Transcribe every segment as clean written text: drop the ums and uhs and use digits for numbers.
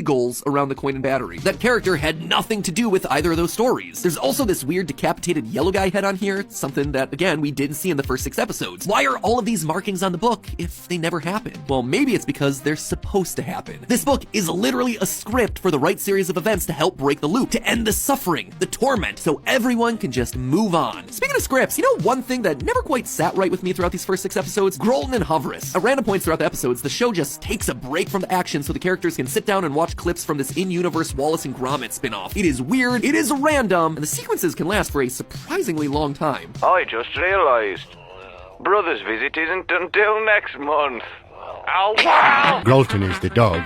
goals around the coin and battery. That character had nothing to do with either of those stories. There's also this weird decapitated yellow guy head on here, something that, again, we didn't see in the first 6 episodes. Why are all of these markings on the book if they never happen? Well, maybe it's because they're supposed to happen. This book is literally a script for the right series of events to help break the loop, to end the suffering, the torment, so everyone can just move on. Speaking of scripts, you know one thing that never quite sat right with me throughout these first 6 episodes? Grolton and Hoverus. At random points throughout the episodes, the show just takes a break from the action so the characters can sit down and watch clips from this in-universe Wallace and Gromit spin-off. It is weird, it is random, and the sequences can last for a surprisingly long time. I just realized, Brother's visit isn't until next month. Ow! Grolton is the dog.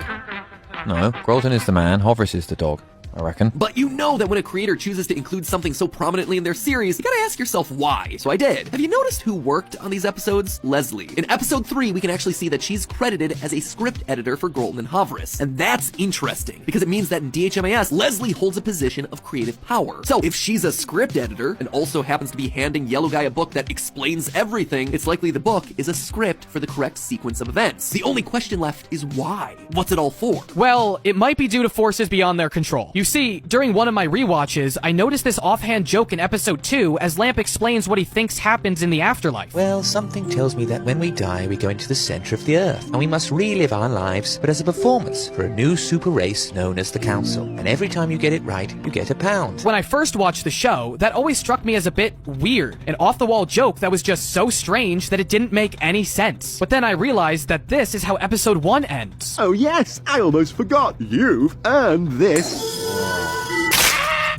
No, Grolton is the man, Hoverus is the dog, I reckon. But you know that when a creator chooses to include something so prominently in their series, you gotta ask yourself why. So I did. Have you noticed who worked on these episodes? Leslie. In episode 3, we can actually see that she's credited as a script editor for Grolton and Hoverus. And that's interesting, because it means that in DHMIS, Leslie holds a position of creative power. So if she's a script editor, and also happens to be handing Yellow Guy a book that explains everything, it's likely the book is a script for the correct sequence of events. The only question left is why? What's it all for? Well, it might be due to forces beyond their control. You see, during one of my rewatches, I noticed this offhand joke in episode 2 as Lamp explains what he thinks happens in the afterlife. Well, something tells me that when we die, we go into the center of the earth, and we must relive our lives, but as a performance for a new super race known as the Council. And every time you get it right, you get a pound. When I first watched the show, that always struck me as a bit weird, an off-the-wall joke that was just so strange that it didn't make any sense. But then I realized that this is how episode 1 ends. Oh yes, I almost forgot. You've earned this.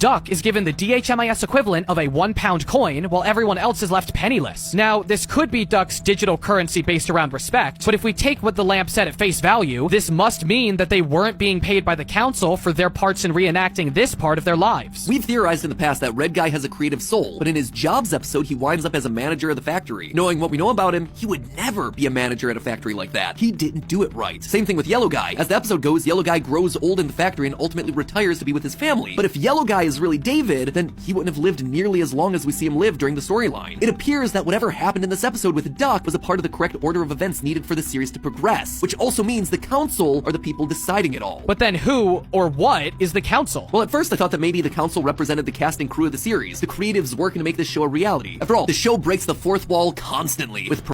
Duck is given the DHMIS equivalent of a £1 coin, while everyone else is left penniless. Now, this could be Duck's digital currency based around respect, but if we take what the Lamp said at face value, this must mean that they weren't being paid by the Council for their parts in reenacting this part of their lives. We've theorized in the past that Red Guy has a creative soul, but in his Jobs episode, he winds up as a manager of the factory. Knowing what we know about him, he would never be a manager at a factory like that. He didn't do it right. Same thing with Yellow Guy. As the episode goes, Yellow Guy grows old in the factory and ultimately retires to be with his family. But if Yellow Guy is really David, then he wouldn't have lived nearly as long as we see him live during the storyline. It appears that whatever happened in this episode with Duck was a part of the correct order of events needed for the series to progress, which also means the Council are the people deciding it all. But then who, or what, is the Council? Well, at first I thought that maybe the Council represented the cast and crew of the series, the creatives working to make this show a reality. After all, the show breaks the fourth wall constantly, with